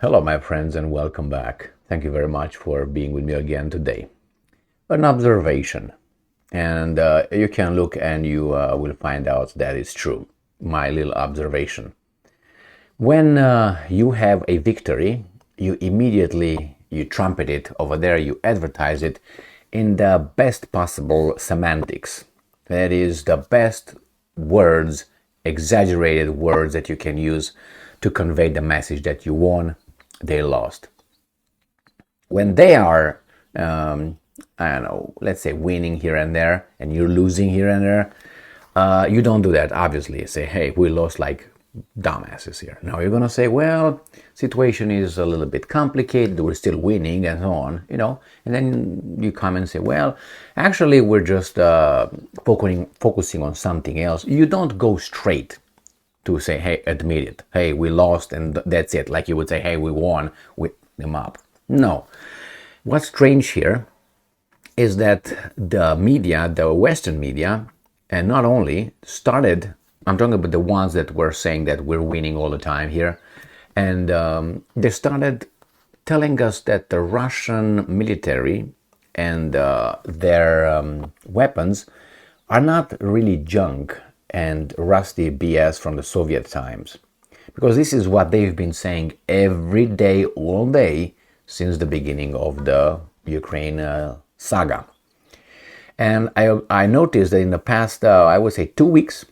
Hello, my friends, and welcome back. Thank you very much for being with me again today. An observation, and you can look and you will find out that it's true. My little observation. When you have a victory, you trumpet it over there, you advertise it in the best possible semantics. That is the best words, exaggerated words that you can use to convey the message that you won, they lost. When they are, I don't know, let's say winning here and there, and you're losing here and there, you don't do that, obviously. Say, hey, we lost like dumbasses here. Now you're gonna say, well, situation is a little bit complicated, we're still winning and so on, and then you come and say, well, actually we're just focusing on something else. You don't go straight to say, hey, admit it, hey, we lost and that's it, like you would say, hey, we won with them up. No. What's strange here is that the media, the Western media, and not only started, I'm talking about the ones that were saying that we're winning all the time here, and they started telling us that the Russian military and their weapons are not really junk and rusty BS from the Soviet times. Because this is what they've been saying every day, all day, since the beginning of the Ukraine saga. And I noticed that in the past, I would say 2 weeks,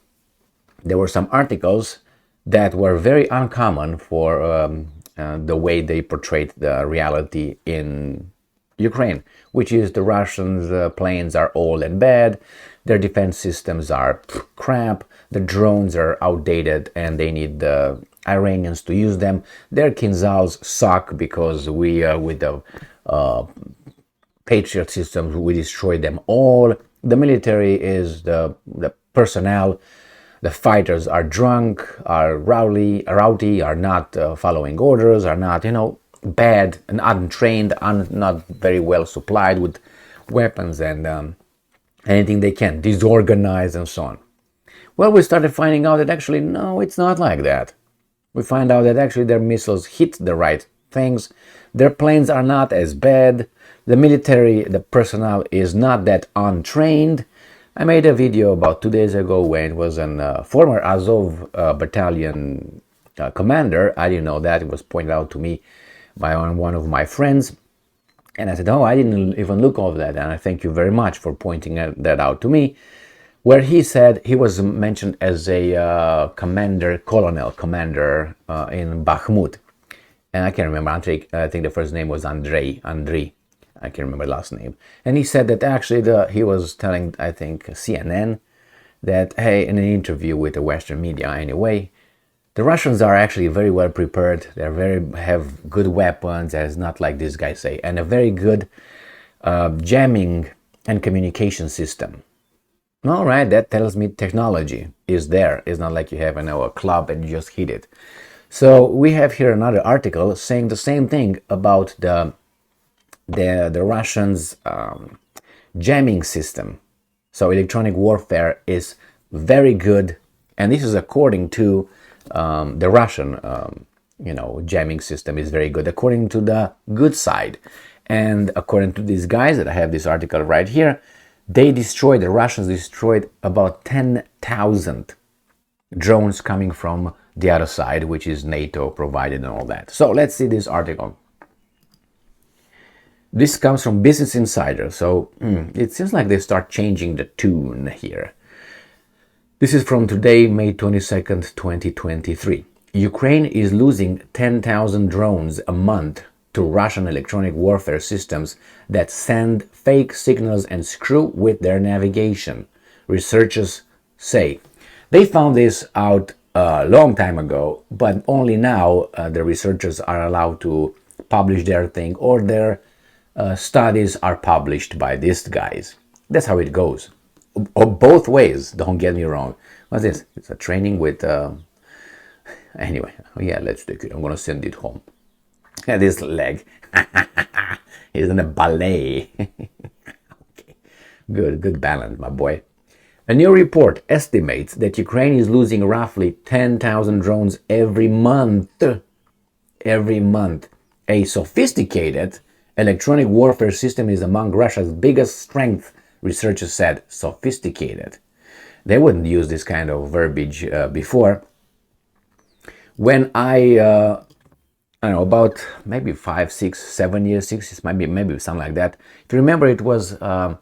there were some articles that were very uncommon for the way they portrayed the reality in Ukraine, which is the Russians' planes are old and bad, their defense systems are crap, the drones are outdated and they need the Iranians to use them, their Kinzhals suck because we, with the Patriot systems, we destroy them all. The military is the personnel. The fighters are drunk, are rowdy, are not following orders, are not, bad and untrained, not very well supplied with weapons and anything they can, disorganized and so on. Well, we started finding out that actually, no, it's not like that. We find out that actually their missiles hit the right things. Their planes are not as bad. The military, the personnel is not that untrained. I made a video about 2 days ago when it was a former Azov battalion commander. I didn't know that. It was pointed out to me by one of my friends. And I said, oh, I didn't even look over that. And I thank you very much for pointing that out to me. Where he said he was mentioned as a colonel commander in Bakhmut. And I can't remember, I think the first name was Andrei. I can't remember the last name. And he said that actually he was telling, I think, CNN, that, hey, in an interview with the Western media anyway, the Russians are actually very well prepared. They have good weapons, as not like these guys say, and a very good jamming and communication system. All right, that tells me technology is there. It's not like you have a club and you just hit it. So we have here another article saying the same thing about the Russians' jamming system. So electronic warfare is very good, and this is according to the Russian, jamming system is very good, according to the good side. And according to these guys that I have this article right here, the Russians destroyed about 10,000 drones coming from the other side, which is NATO provided and all that. So let's see this article. This comes from Business Insider, so it seems like they start changing the tune here. This is from today, May 22nd, 2023. Ukraine is losing 10,000 drones a month to Russian electronic warfare systems that send fake signals and screw with their navigation, researchers say. They found this out a long time ago, but only now the researchers are allowed to publish their thing, or their studies are published by these guys. That's how it goes. Both ways, don't get me wrong. What's this? It's a training with... Anyway, yeah, let's take it. I'm going to send it home. This leg. He's in a ballet. Okay. Good balance, my boy. A new report estimates that Ukraine is losing roughly 10,000 drones every month. every month. A sophisticated electronic warfare system is among Russia's biggest strengths, researchers said. Sophisticated. They wouldn't use this kind of verbiage before. When I don't know, about maybe 5, 6, 7 years, 6 years, maybe something like that. If you remember, it was an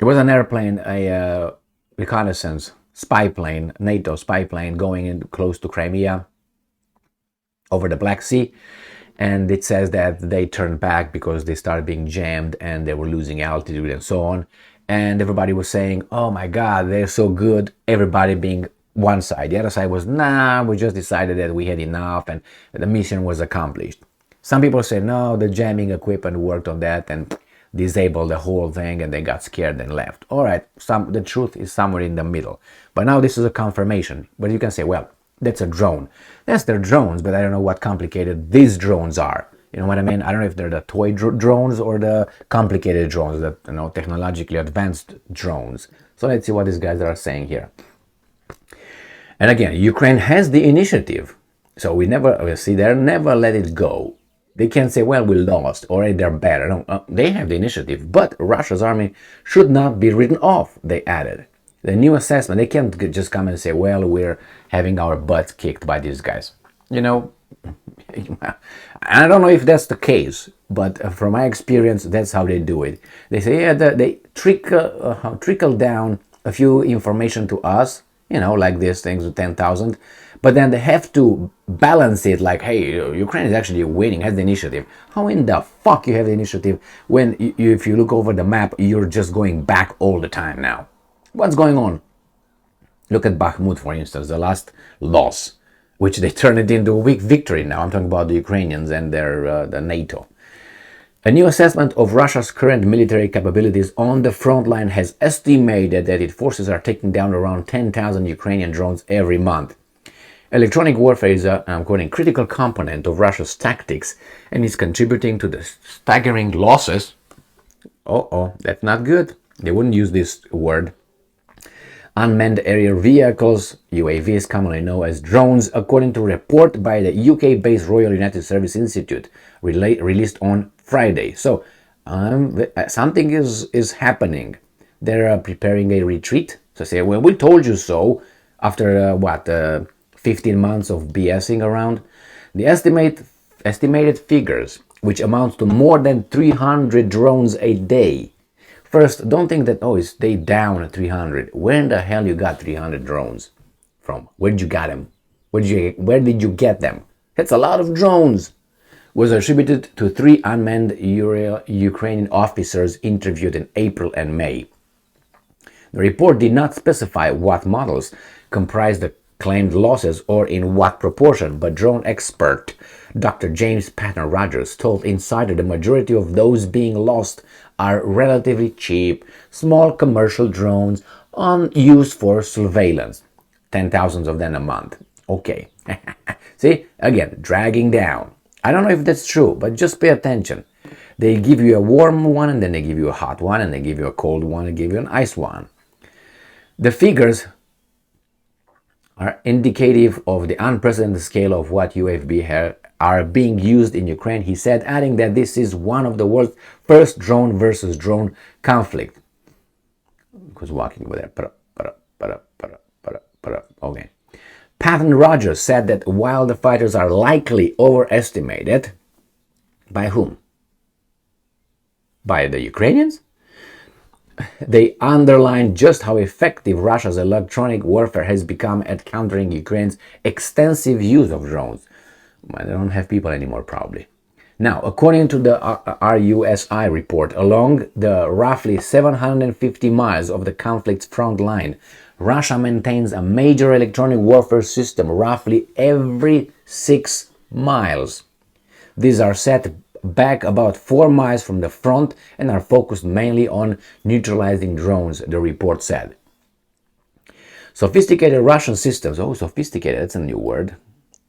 airplane, a reconnaissance spy plane, NATO spy plane, going in close to Crimea, over the Black Sea, and it says that they turned back because they started being jammed and they were losing altitude and so on. And everybody was saying, "Oh my God, they're so good." Everybody being one side. The other side was, "Nah, we just decided that we had enough and the mission was accomplished." Some people say, "No, the jamming equipment worked on that and disabled the whole thing and they got scared and left." All right, the truth is somewhere in the middle. But now this is a confirmation. But you can say, well, that's a drone. Yes, they're drones, but I don't know what complicated these drones are. You know what I mean? I don't know if they're the toy drones or the complicated drones, the technologically advanced drones. So let's see what these guys are saying here. And again, Ukraine has the initiative. So they never let it go. They can't say, well, we lost, or they're better. No, they have the initiative. But Russia's army should not be written off, they added. The new assessment, they can't just come and say, well, we're having our butts kicked by these guys. I don't know if that's the case, but from my experience, that's how they do it. They say, yeah, they trickle down a few information to us, like these things with 10,000, but then they have to balance it like, hey, Ukraine is actually winning, has the initiative. How in the fuck you have the initiative when, if you look over the map, you're just going back all the time now? What's going on? Look at Bakhmut, for instance, the last loss, which they turned it into a weak victory now. I'm talking about the Ukrainians and the NATO. A new assessment of Russia's current military capabilities on the front line has estimated that its forces are taking down around 10,000 Ukrainian drones every month. Electronic warfare is I'm quoting, critical component of Russia's tactics and is contributing to the staggering losses. That's not good. They wouldn't use this word. Unmanned aerial vehicles, UAVs, commonly known as drones, according to a report by the UK-based Royal United Service Institute, released on Friday. So, something is happening. They're preparing a retreat. So say, well, we told you so. After 15 months of BSing around, the estimated figures, which amounts to more than 300 drones a day. First, don't think that, they down 300. Where in the hell you got 300 drones from? Where did you get them? Where did you get them? That's a lot of drones. Was attributed to 3 unmanned Ukrainian officers interviewed in April and May. The report did not specify what models comprised the claimed losses or in what proportion, but drone expert Dr. James Patton Rogers told Insider the majority of those being lost are relatively cheap, small commercial drones used for surveillance. 10,000 of them a month. Okay. See, again, dragging down. I don't know if that's true, but just pay attention. They give you a warm one, and then they give you a hot one, and they give you a cold one, and give you an ice one. The figures are indicative of the unprecedented scale of what UAV are being used in Ukraine, he said, adding that this is one of the world's first drone versus drone conflict. Who's walking over there? Okay. Patton Rogers said that while the fighters are likely overestimated, by whom? By the Ukrainians? They underlined just how effective Russia's electronic warfare has become at countering Ukraine's extensive use of drones. They don't have people anymore, probably. Now, according to the RUSI report, along the roughly 750 miles of the conflict's front line, Russia maintains a major electronic warfare system roughly every 6 miles. These are set back about 4 miles from the front and are focused mainly on neutralizing drones, the report said. Sophisticated Russian systems, sophisticated, that's a new word,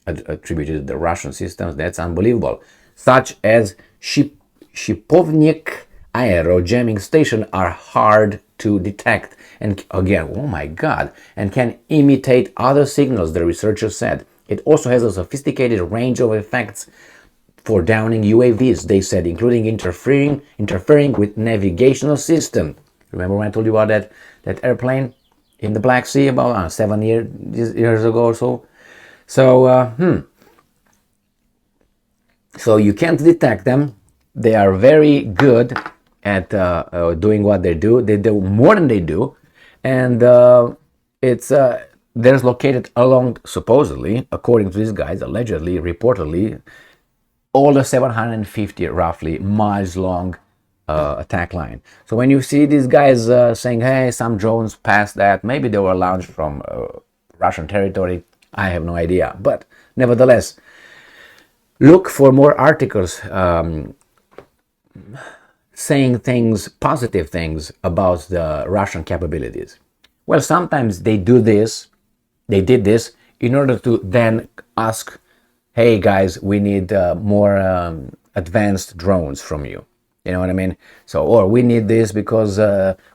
attributed to the Russian systems, that's unbelievable, such as Shipovnik aero jamming station are hard to detect and again, oh my god, and can imitate other signals, the researchers said. It also has a sophisticated range of effects for downing UAVs, they said, including interfering with navigational system. Remember when I told you about that airplane in the Black Sea about 7 years ago or so? So you can't detect them. They are very good at doing what they do. They do more than they do, and there's located along, supposedly, according to these guys, allegedly, reportedly, all the 750 roughly miles long attack line. So when you see these guys saying, hey, some drones passed that, maybe they were launched from Russian territory, I have no idea. But nevertheless, look for more articles saying things, positive things about the Russian capabilities. Well, sometimes they did this in order to then ask, hey guys, we need more advanced drones from you. You know what I mean? So, or we need this because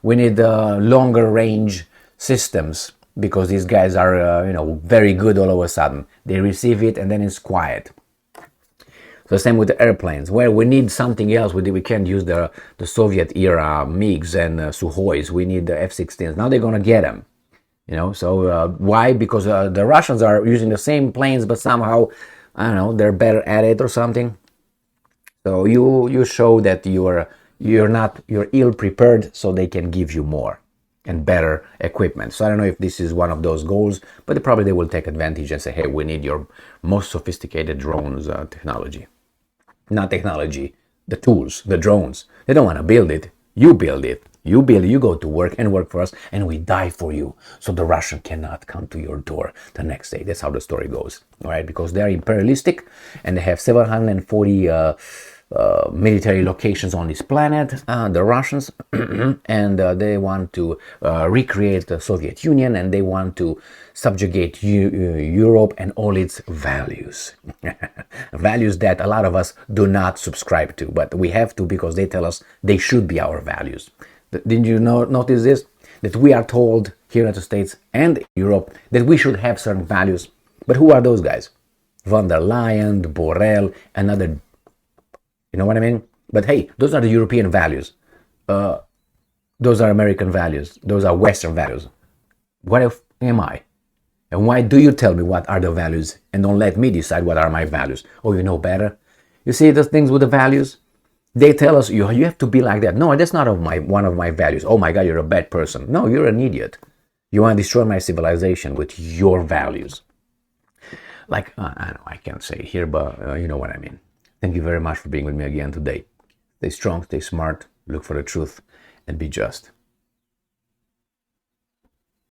we need longer range systems because these guys are, very good all of a sudden. They receive it and then it's quiet. So same with the airplanes. Well, we need something else. We can't use the Soviet era MiGs and Sukhois. We need the F-16s. Now they're gonna get them. So why? Because the Russians are using the same planes, but somehow, I don't know, they're better at it or something. So you show that you're ill prepared, so they can give you more and better equipment. So I don't know if this is one of those goals, but probably they will take advantage and say, hey, we need your most sophisticated drones technology. Not technology, the tools, the drones. They don't want to build it. You build it. You go to work and work for us, and we die for you. So the Russian cannot come to your door the next day. That's how the story goes. All right, because they're imperialistic and they have 740 military locations on this planet, the Russians, and they want to recreate the Soviet Union, and they want to subjugate Europe and all its values. Values that a lot of us do not subscribe to, but we have to because they tell us they should be our values. Didn't you notice this? That we are told here in the States and Europe that we should have certain values. But who are those guys? Von der Leyen, Borrell, and other. You know what I mean? But hey, those are the European values. Those are American values. Those are Western values. What if am I? And why do you tell me what are the values and don't let me decide what are my values? Oh, you know better? You see those things with the values? They tell us you have to be like that. No, that's not one of my values. Oh my God, you're a bad person. No, you're an idiot. You want to destroy my civilization with your values. Like, I know I can't say it here, but you know what I mean. Thank you very much for being with me again today. Stay strong, stay smart, look for the truth, and be just.